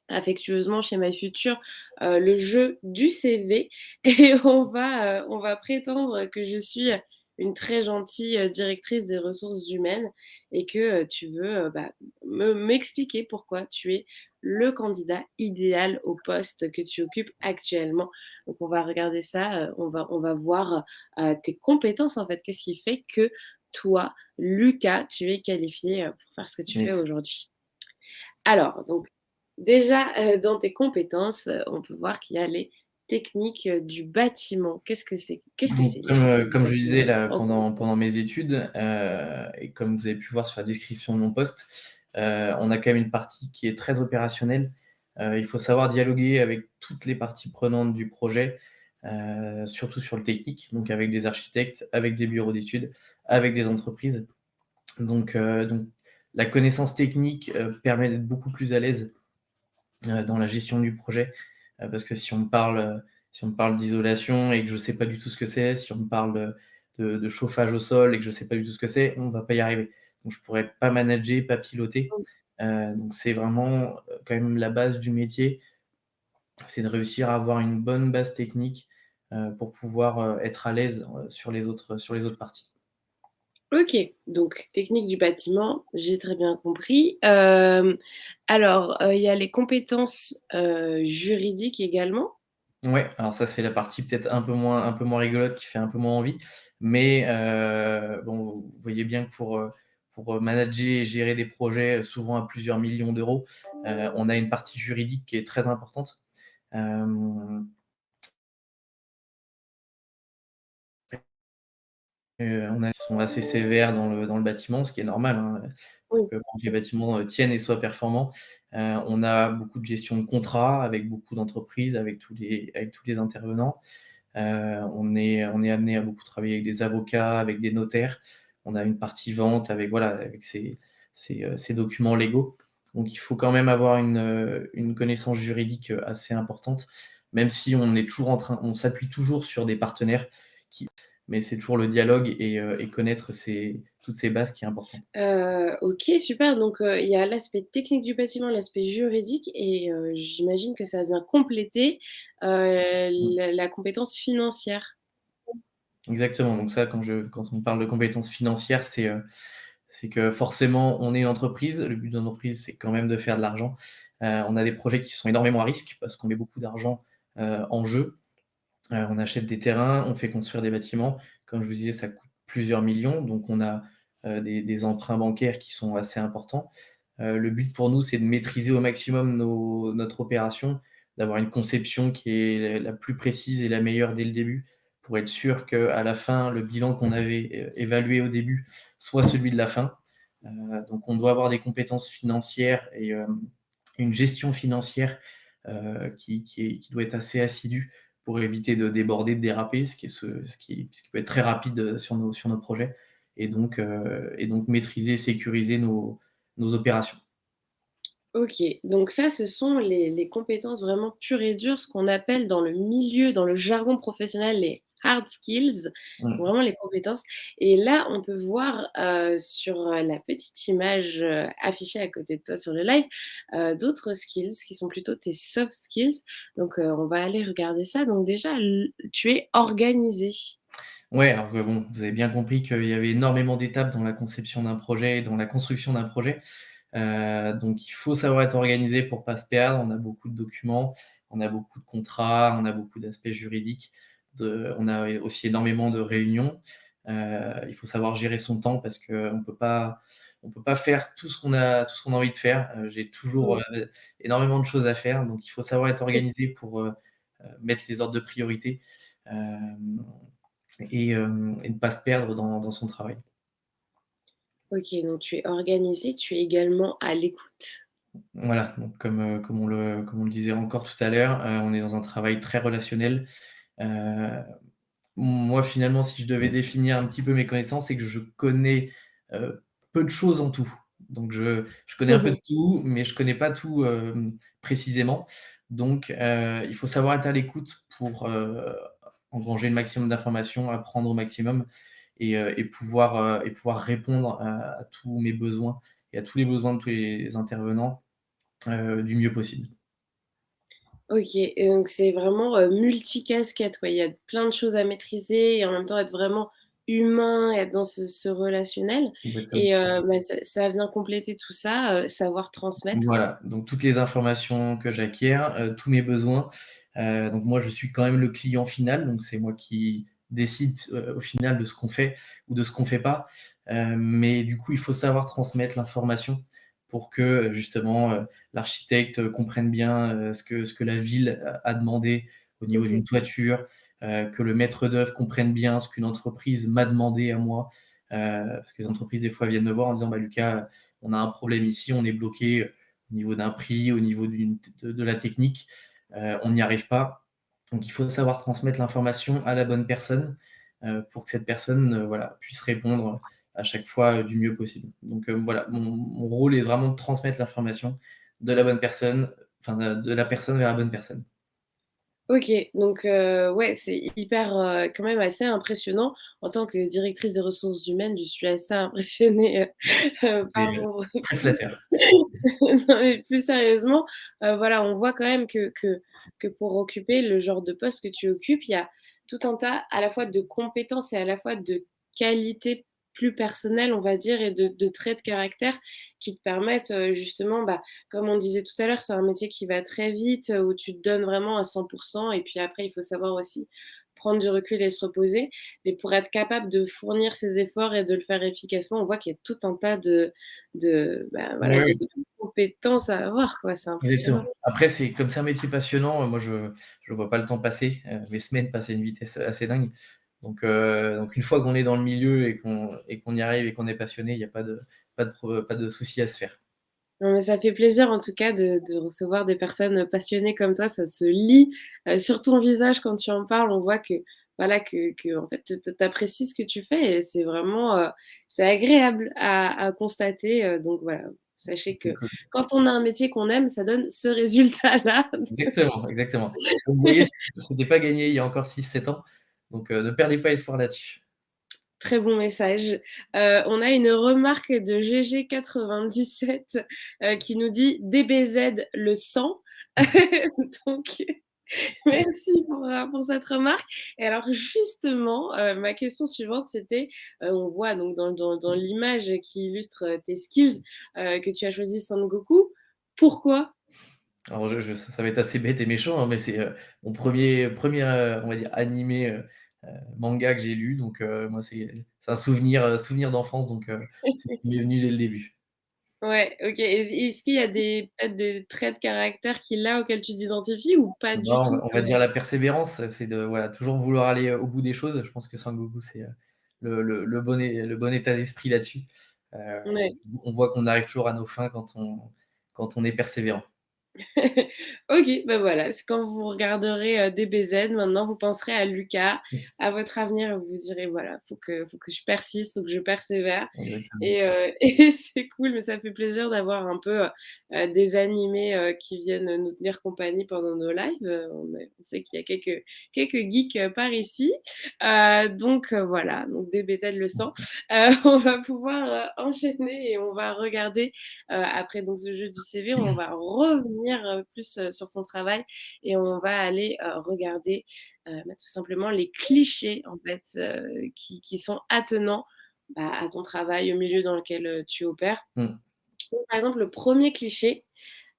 affectueusement chez My Future, le jeu du CV et on va prétendre que je suis une très gentille, directrice des ressources humaines et que, tu veux, bah, m'expliquer pourquoi tu es le candidat idéal au poste que tu occupes actuellement. Donc on va regarder ça, on va voir, tes compétences en fait. Qu'est-ce qui fait que toi, Lucas, tu es qualifié, pour faire ce que tu fais Yes. aujourd'hui? Alors, donc déjà, dans tes compétences, on peut voir qu'il y a les techniques, du bâtiment. Qu'est-ce que c'est? Qu'est-ce que Donc c'est les comme, techniques du comme je disais bâtiment? là En gros. pendant mes études, et comme vous avez pu voir sur la description de mon poste, on a quand même une partie qui est très opérationnelle. Il faut savoir dialoguer avec toutes les parties prenantes du projet, surtout sur le technique, donc avec des architectes, avec des bureaux d'études, avec des entreprises. Donc la connaissance technique, permet d'être beaucoup plus à l'aise, dans la gestion du projet, parce que si on me parle d'isolation et que je sais pas du tout ce que c'est, si on me parle de chauffage au sol et que je sais pas du tout ce que c'est, on va pas y arriver. Donc je pourrais pas manager, pas piloter, donc c'est vraiment, quand même la base du métier, c'est de réussir à avoir une bonne base technique, pour pouvoir, être à l'aise, sur les autres parties. OK, donc technique du bâtiment, j'ai très bien compris. Alors, il y a les compétences, juridiques également? Ouais, alors ça, c'est la partie peut-être un peu moins rigolote qui fait un peu moins envie, mais bon, vous voyez bien que pour manager et gérer des projets, souvent à plusieurs millions d'euros, on a une partie juridique qui est très importante. Hem On a qui sont assez sévères dans le bâtiment, ce qui est normal, hein, pour Oui. que les bâtiments, tiennent et soient performants. On a beaucoup de gestion de contrats avec beaucoup d'entreprises, avec tous les intervenants. On est amené à beaucoup travailler avec des avocats, avec des notaires. On a une partie vente avec voilà, avec ces documents légaux. Donc il faut quand même avoir une connaissance juridique, assez importante, même si on s'appuie toujours sur des partenaires qui mais c'est toujours le dialogue et connaître toutes ces bases qui est important. OK, super, donc il y a l'aspect technique du bâtiment, l'aspect juridique et j'imagine que ça vient compléter, Mmh. la compétence financière? Exactement, donc ça, quand on parle de compétences financières, c'est que forcément, on est une entreprise. Le but d'une entreprise, c'est quand même de faire de l'argent. On a des projets qui sont énormément à risque parce qu'on met beaucoup d'argent, en jeu. On achète des terrains, on fait construire des bâtiments. Comme je vous disais, ça coûte plusieurs millions, donc on a, des emprunts bancaires qui sont assez importants. Le but pour nous, c'est de maîtriser au maximum notre opération, d'avoir une conception qui est la plus précise et la meilleure dès le début, pour être sûr qu'à la fin, le bilan qu'on avait, évalué au début soit celui de la fin. Donc on doit avoir des compétences financières et une gestion financière, qui doit être assez assidue pour éviter de déborder, de déraper, ce qui peut être très rapide, sur nos projets et donc maîtriser, sécuriser nos opérations. OK, donc ça, ce sont les compétences vraiment pures et dures, ce qu'on appelle dans le milieu, dans le jargon professionnel, les hard skills, Mmh. vraiment les compétences et là, on peut voir, sur, la petite image, affichée à côté de toi sur le live, d'autres skills qui sont plutôt tes soft skills, donc on va aller regarder ça. Donc déjà, tu es organisé. Ouais, alors que bon, vous avez bien compris qu'il y avait énormément d'étapes dans la conception d'un projet, dans la construction d'un projet. Donc il faut savoir être organisé pour pas se perdre. On a beaucoup de documents, on a beaucoup de contrats, on a beaucoup d'aspects juridiques, on a aussi énormément de réunions. Il faut savoir gérer son temps parce qu'on peut pas faire tout ce qu'on a envie de faire. J'ai toujours, Mmh. énormément de choses à faire, donc il faut savoir être organisé pour, mettre les ordres de priorité, hem et ne pas se perdre dans son travail. OK, donc tu es organisé, tu es également à l'écoute. Voilà, donc comme on le disait encore tout à l'heure, on est dans un travail très relationnel. Heu, Moi, finalement, si je devais définir un petit peu mes connaissances, c'est que je connais, peu de choses en tout. Donc je connais un peu de tout, mais je connais pas tout, précisément. Donc il faut savoir être à l'écoute pour, engranger le maximum d'informations, apprendre au maximum et pouvoir répondre à tous mes besoins et à tous les besoins de tous les intervenants, du mieux possible. OK et donc c'est vraiment, multicasquette quoi. Il y a plein de choses à maîtriser et en même temps être vraiment humain et être dans ce relationnel Exactement. et bah, ça vient compléter tout ça, savoir transmettre. Voilà, donc toutes les informations que j'acquiers, tous mes besoins. Donc moi, je suis quand même le client final, donc c'est moi qui décide, au final de ce qu'on fait ou de ce qu'on fait pas. Mais du coup, il faut savoir transmettre l'information pour que, justement, l'architecte, comprenne bien, ce que la ville a demandé au niveau Mmh. d'une toiture, que le maître d'œuvre comprenne bien ce qu'une entreprise m'a demandé à moi. Parce que les entreprises, des fois, viennent me voir en disant: «Bah, Lucas, on a un problème ici, on est bloqué, au niveau d'un prix, au niveau de la technique, on n'y arrive pas. Donc il faut savoir transmettre l'information à la bonne personne, pour que cette personne, voilà, puisse répondre à chaque fois, du mieux possible. Donc voilà, mon rôle est vraiment de transmettre l'information de la bonne personne, enfin de la personne vers la bonne personne. OK, donc ouais, c'est hyper, quand même assez impressionnant. En tant que directrice des ressources humaines, je suis assez impressionnée, C'est, par vos très réponses. flatteur. Non, mais plus sérieusement, voilà, on voit quand même que pour occuper le genre de poste que tu occupes, il y a tout un tas à la fois de compétences et à la fois de qualités plus personnelles, on va dire, et de traits de caractère qui te permettent, justement, bah, comme on disait tout à l'heure, c'est un métier qui va très vite, où tu te donnes vraiment à 100 et puis après il faut savoir aussi prendre du recul et se reposer. Mais pour être capable de fournir ces efforts et de le faire efficacement, on voit qu'il y a tout un tas bah, voilà, Ouais, de ouais, compétences à avoir, quoi, c'est exactement. impressionnant. Après c'est comme c'est un métier passionnant, moi je vois pas le temps passer, les semaines passent à une vitesse assez dingue. Donc une fois qu'on est dans le milieu et qu'on y arrive et qu'on est passionné, il y a pas de souci à se faire. Non, mais ça fait plaisir en tout cas de recevoir des personnes passionnées comme toi. Ça se lit, sur ton visage quand tu en parles. On voit que, voilà, que en fait, tu apprécies ce que tu fais et c'est vraiment, c'est agréable à constater, donc voilà. Sachez C'est que cool. quand on a un métier qu'on aime, ça donne ce résultat-là. Exactement, exactement. Donc vous voyez, c'était pas gagné il y a encore 6, 7 ans, donc ne perdez pas espoir là-dessus. Très bon message. On a une remarque de GG97, qui nous dit: «DBZ le sang». Donc merci pour cette remarque. Et alors justement, ma question suivante, c'était, on voit donc dans l'image qui illustre, tes skills, que tu as choisi Son Goku. Pourquoi? Alors ça va être assez bête et méchant, hein, mais c'est, mon premier on va dire animé, manga que j'ai lu, donc moi c'est un souvenir d'enfance, donc c'est ce qui m'est venu dès le début. Ouais, OK. Est-ce qu'il y a peut-être des traits de caractère qu'il a auxquels tu t'identifies ou pas du Non, tout? on va dire la persévérance, c'est de voilà, toujours vouloir aller, au bout des choses. Je pense que Sangoku, c'est, le bon état d'esprit là-dessus. Heu, Ouais. on voit qu'on arrive toujours à nos fins quand on est persévérant. OK, bah, voilà, c'est quand vous regarderez, DBZ, maintenant vous penserez à Lucas, Mmh, à votre avenir et vous vous direz: «Voilà, faut que je persiste, faut que je persévère». exactement. Et et c'est cool, mais ça fait plaisir d'avoir un peu, des animés, qui viennent nous tenir compagnie pendant nos lives. On sait qu'il y a quelques geeks, par ici. Donc voilà, donc DBZ le sang. On va pouvoir, enchaîner et on va regarder, après donc ce jeu du CV, on va revenir, plus, sur ton travail et on va aller, regarder, bah, tout simplement les clichés en fait, qui sont attenants, bah, à ton travail, au milieu dans lequel, tu opères. Mmh. Donc par exemple, le premier cliché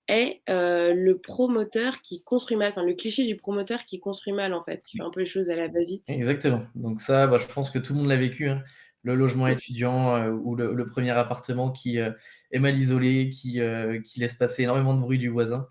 est, le promoteur qui construit mal, enfin le cliché du promoteur qui construit mal en fait, qui fait un peu les choses à la va-vite. Exactement. Donc ça, bah, je pense que tout le monde l'a vécu, hein. Le logement étudiant, ou le 1er appartement qui, est mal isolé, qui laisse passer énormément de bruit du voisin.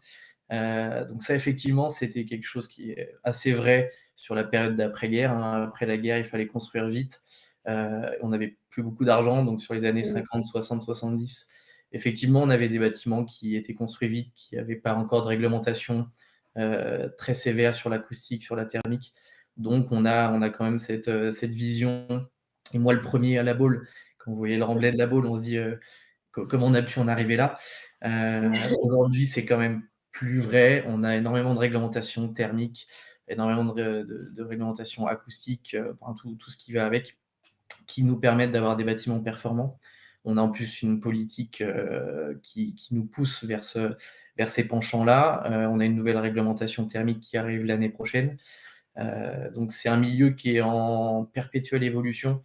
Donc ça, effectivement, c'était quelque chose qui est assez vrai sur la période d'après-guerre, hein. Après la guerre, il fallait construire vite. On n'avait plus beaucoup d'argent, donc sur les années Mmh. 50, 60, 70, effectivement, on avait des bâtiments qui étaient construits vite, qui n'avaient pas encore de réglementation, très sévère sur l'acoustique, sur la thermique. Donc on a quand même cette vision, et moi le premier à la Baule, quand vous voyez le remblai de la Baule, on se dit, comment on a pu en arriver là. Aujourd'hui, c'est quand même plus vrai. On a énormément de réglementations thermiques, énormément de réglementations acoustiques, enfin tout ce qui va avec, qui nous permettent d'avoir des bâtiments performants. On a en plus une politique, qui nous pousse vers ces penchants-là. On a une nouvelle réglementation thermique qui arrive l'année prochaine. Donc c'est un milieu qui est en perpétuelle évolution.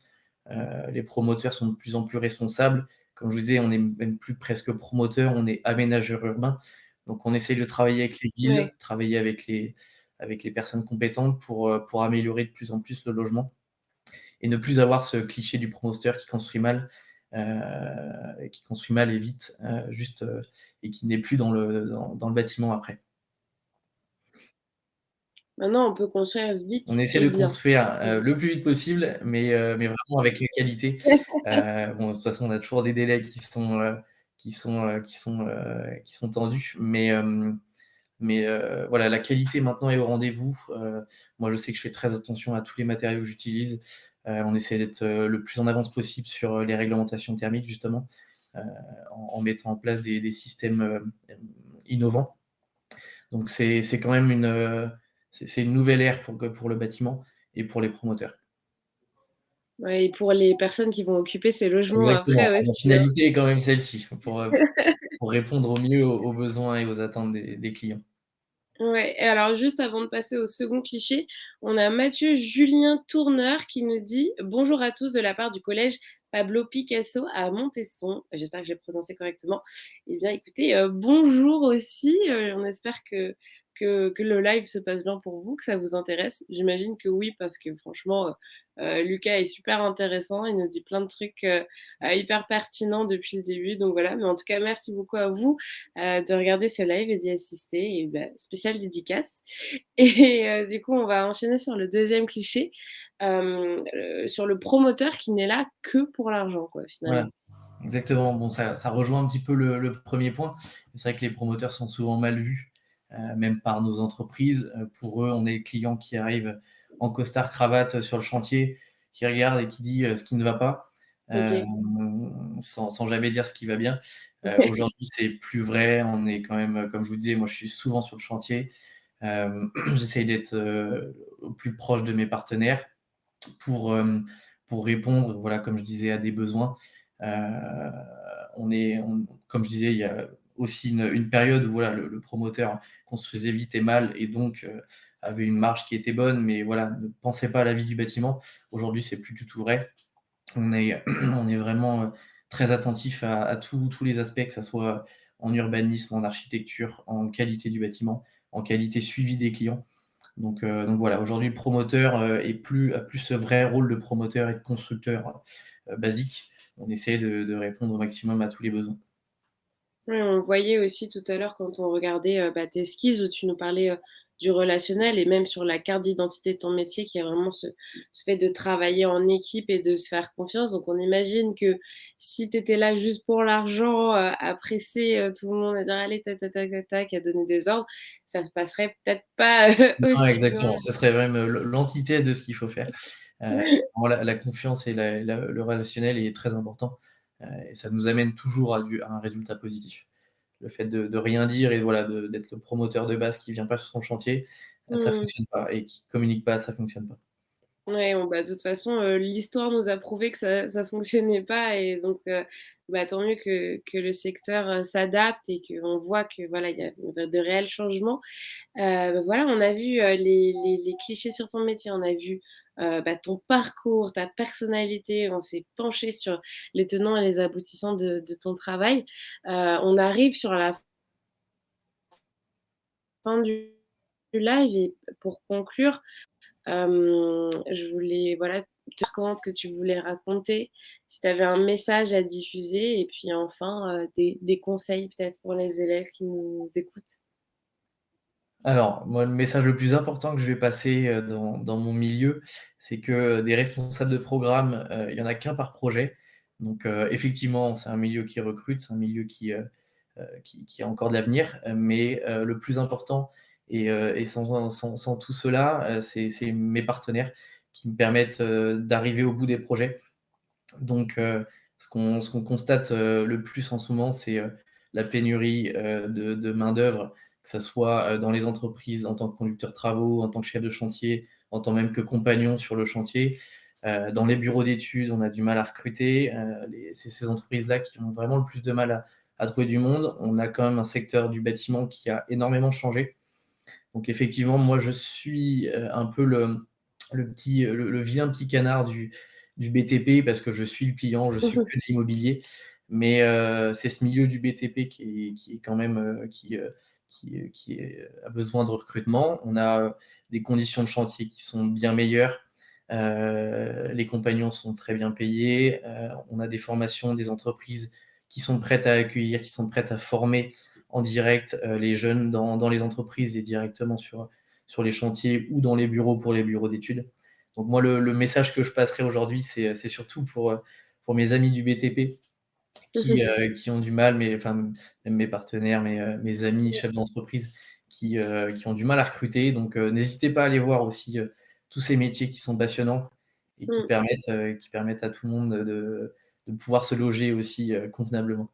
Les promoteurs sont de plus en plus responsables. Comme je vous disais, on n'est même plus presque promoteur, on est aménageur urbain. Donc on essaye de travailler avec les villes, Ouais. travailler avec les personnes compétentes pour améliorer de plus en plus le logement et ne plus avoir ce cliché du promoteur qui construit mal et vite, juste, et qui n'est plus dans le bâtiment après. Maintenant, on peut construire On vite essaie et de bien. construire, Mmh. le plus vite possible, mais vraiment avec la qualité. Bon, de toute façon, on a toujours des délais qui sont tendus, Mais voilà, la qualité maintenant est au rendez-vous. Moi, je sais que je fais très attention à tous les matériaux que j'utilise. On essaie d'être le plus en avance possible sur les réglementations thermiques, justement, euh, en mettant en place des systèmes innovants. Donc, c'est quand même c'est une nouvelle ère pour le bâtiment et pour les promoteurs. Ouais, et pour les personnes qui vont occuper ces logements Exactement. après La aussi, hein. finalité est quand même celle-ci, pour répondre au mieux aux besoins et aux attentes des clients. Ouais, et alors juste avant de passer au second cliché, on a Mathieu Julien Tourneur qui nous dit: «Bonjour à tous de la part du collège Pablo Picasso à Montesson». J'espère que j'ai prononcé correctement. Eh bien écoutez, bonjour aussi, on espère que le live se passe bien pour vous, que ça vous intéresse. J'imagine que oui, parce que franchement, Lucas est super intéressant, il nous dit plein de trucs, hyper pertinents depuis le début, donc voilà. Mais en tout cas, merci beaucoup à vous, de regarder ce live et d'y assister et bah, spéciale dédicace. Et du coup, on va enchaîner sur le deuxième cliché, sur le promoteur qui n'est là que pour l'argent, quoi, Voilà. finalement. Exactement. Bon, ça rejoint un petit peu le premier point. C'est vrai que les promoteurs sont souvent mal vus, même par nos entreprises. Pour eux, on est le client qui arrive en costard cravate sur le chantier, qui regarde et qui dit ce qui ne va pas, euh, OK. sans jamais dire ce qui va bien. Aujourd'hui, c'est plus vrai. On est quand même, comme je vous disais, moi, je suis souvent sur le chantier. J'essaye d'être au plus proche de mes partenaires pour, pour répondre, voilà, comme je disais, à des besoins. Euh, Comme je disais, il y a aussi une période où voilà, le promoteur construisait vite et mal et donc avait une marge qui était bonne, mais voilà, ne pensait pas à la vie du bâtiment. Aujourd'hui, c'est plus du tout vrai. On est vraiment très attentif à tous les aspects, que ce soit en urbanisme, en architecture, en qualité du bâtiment, en qualité suivi des clients. Donc voilà, aujourd'hui, le promoteur a plus ce vrai rôle de promoteur et de constructeur basique. On essaie de répondre au maximum à tous les besoins. Oui, on le voyait aussi tout à l'heure quand on regardait, bah, tes skills où tu nous parlais, du relationnel et même sur la carte d'identité de ton métier qui est vraiment ce fait de travailler en équipe et de se faire confiance. Donc on imagine que si tu étais là juste pour l'argent, à presser, tout le monde, à dire: «Allez, tac, tac, tac, tac, tac», à donner des ordres, ça se passerait peut-être pas, Non, aussi bien. exactement. Ce serait même l'antithèse de ce qu'il faut faire. Vraiment, la confiance et le relationnel est très important. Et ça nous amène toujours à un résultat positif. Le fait de rien dire et voilà, d'être le promoteur de base qui vient pas sur son chantier, ça Mmh. fonctionne pas. Et qui communique pas, ça fonctionne pas. Ouais, bon, bah, de toute façon, l'histoire nous a prouvé que ça fonctionnait pas et donc bah, tant mieux que le secteur, s'adapte et qu'on voit que, voilà, il y a de réels changements. Bah, voilà, on a vu, les clichés sur ton métier, on a vu, bah, ton parcours, ta personnalité, on s'est penché sur les tenants et les aboutissants de ton travail. On arrive sur la fin du live et pour conclure, je voulais, voilà, te raconter ce que tu voulais raconter, si tu avais un message à diffuser et puis enfin, des conseils peut-être pour les élèves qui nous écoutent. Alors, moi, le message le plus important que je vais passer, dans mon milieu, c'est que des responsables de programme, il y en a qu'un par projet. Donc, effectivement, c'est un milieu qui recrute, c'est un milieu qui a encore de l'avenir, mais le plus important et sans tout cela, c'est mes partenaires qui me permettent, d'arriver au bout des projets. Donc, ce qu'on constate, le plus en ce moment, c'est, la pénurie, de main-d'œuvre, que ça soit, dans les entreprises en tant que conducteur travaux, en tant que chef de chantier, en tant même que compagnon sur le chantier. Dans les bureaux d'études, on a du mal à recruter, c'est ces entreprises-là qui ont vraiment le plus de mal à trouver du monde. On a quand même un secteur du bâtiment qui a énormément changé. Donc effectivement, moi, je suis, un peu le vilain petit canard du BTP parce que je suis le client, je suis que de l'immobilier. Mais c'est ce milieu du BTP qui est quand même, a besoin de recrutement. On a, des conditions de chantier qui sont bien meilleures. Les compagnons sont très bien payés. On a des formations, des entreprises qui sont prêtes à accueillir, qui sont prêtes à former en direct les jeunes dans les entreprises et directement sur les chantiers ou dans les bureaux pour les bureaux d'études. Donc moi, le message que je passerai aujourd'hui, c'est surtout pour mes amis du BTP qui ont du mal, mais enfin, même mes partenaires, mes amis chefs d'entreprise qui ont du mal à recruter. Donc, n'hésitez pas à aller voir aussi tous ces métiers qui sont passionnants et Mmh. qui permettent à tout le monde de pouvoir se loger aussi convenablement.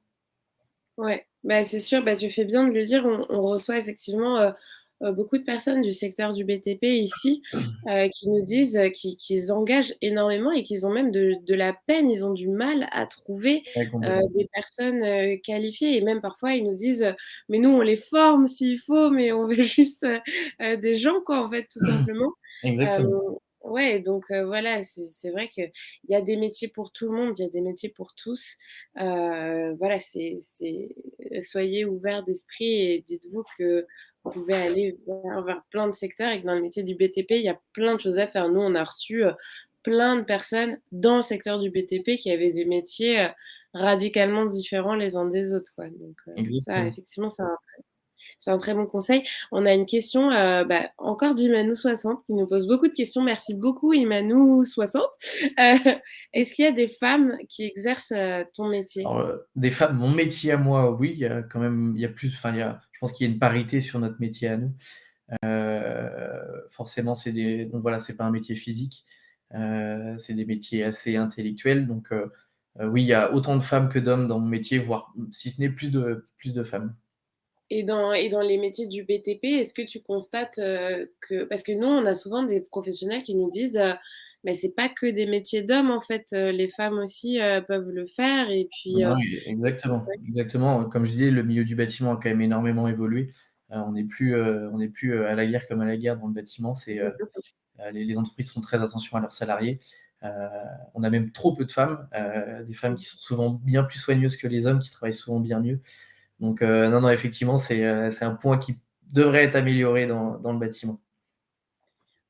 Ouais, bah, c'est sûr, bah, tu fais bien de le dire. On reçoit effectivement, beaucoup de personnes du secteur du BTP ici, qui nous disent, qu'ils engagent énormément et qu'ils ont même de la peine, ils ont du mal à trouver, Ouais, complètement. des personnes, qualifiées et même parfois ils nous disent, «Mais nous on les forme s'il faut, mais on veut juste, des gens quoi, en fait, tout simplement». Hem, Exactement. ouais, donc voilà, c'est vrai qu'il y a des métiers pour tout le monde, il y a des métiers pour tous. Voilà, soyez ouverts d'esprit et dites-vous que vous pouvez aller vers plein de secteurs et que dans le métier du BTP, il y a plein de choses à faire. Nous, on a reçu, plein de personnes dans le secteur du BTP qui avaient des métiers, radicalement différents les uns des autres, quoi. Donc ça Exactement. effectivement, c'est un très bon conseil. On a une question, bah, encore d'Imanou60 qui nous pose beaucoup de questions. Merci beaucoup Imanou60. Heu, est-ce qu'il y a des femmes qui exercent, ton métier? Alors, des femmes, mon métier à moi, oui, il y a quand même il y a plus enfin, il y a je pense qu'il y a une parité sur notre métier à nous. Forcément, donc voilà, c'est pas un métier physique, c'est des métiers assez intellectuels, donc oui, il y a autant de femmes que d'hommes dans mon métier, voire si ce n'est plus de femmes. Et dans les métiers du BTP, est-ce que tu constates, que parce que nous, on a souvent des professionnels qui nous disent, «Mais c'est pas que des métiers d'hommes en fait, les femmes aussi, peuvent le faire» et puis, Non, exactement, ouais. exactement. Comme je disais, le milieu du bâtiment a quand même énormément évolué. On n'est plus à la guerre comme à la guerre dans le bâtiment. Les entreprises font très attention à leurs salariés. Heu, on a même trop peu de femmes, des femmes qui sont souvent bien plus soigneuses que les hommes, qui travaillent souvent bien mieux. Donc non, non, effectivement, c'est un point qui devrait être amélioré dans le bâtiment.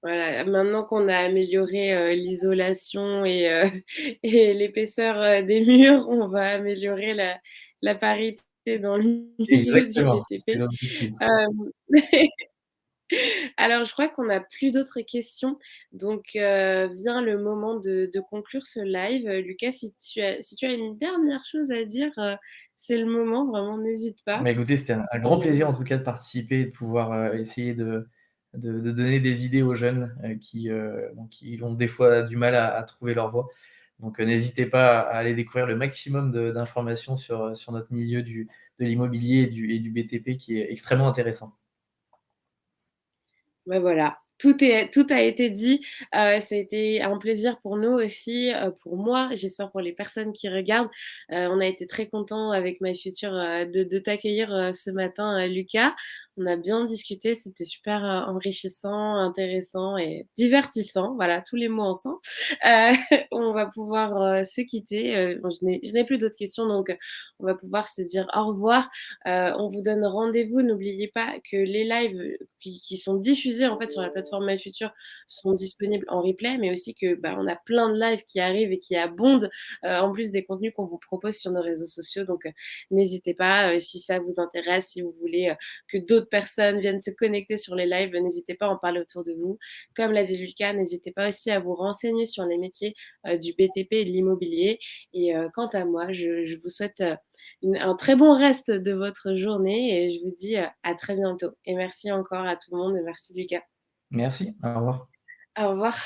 Voilà, maintenant qu'on a amélioré, l'isolation et l'épaisseur, des murs, on va améliorer la parité dans le milieu du Exactement, c'est BTP. l'objectif. Hem, alors je crois qu'on n'a plus d'autres questions, donc vient le moment de conclure ce live. Lucas, si tu as une dernière chose à dire, c'est le moment, vraiment n'hésite pas. Bah, écoutez, c'était un grand plaisir en tout cas de participer et de pouvoir, essayer de donner des idées aux jeunes, qui ont des fois du mal à trouver leur voie. Donc, n'hésitez pas à aller découvrir le maximum d'informations sur notre milieu de l'immobilier et du BTP qui est extrêmement intéressant. Ouais, voilà, tout a été dit. Ça a été un plaisir pour nous aussi, pour moi, j'espère pour les personnes qui regardent. On a été très contents avec My Future, de t'accueillir, ce matin, Lucas. On a bien discuté, c'était super, enrichissant, intéressant et divertissant. Voilà, tous les mots ensemble. Heu, on va pouvoir, se quitter, bon, je n'ai plus d'autres questions donc on va pouvoir se dire au revoir. On vous donne rendez-vous. N'oubliez pas que les lives qui sont diffusés en fait sur la plateforme MyFuture sont disponibles en replay, mais aussi que bah, on a plein de lives qui arrivent et qui abondent en plus des contenus qu'on vous propose sur nos réseaux sociaux. Donc n'hésitez pas si ça vous intéresse, si vous voulez que d'autres personnes viennent se connecter sur les lives, n'hésitez pas à en parler autour de vous. Comme l'a dit Lucas, n'hésitez pas aussi à vous renseigner sur les métiers du BTP et de l'immobilier. Et quant à moi, je vous souhaite un très bon reste de votre journée et je vous dis à très bientôt. Et merci encore à tout le monde et merci Lucas. Merci, au revoir. Au revoir.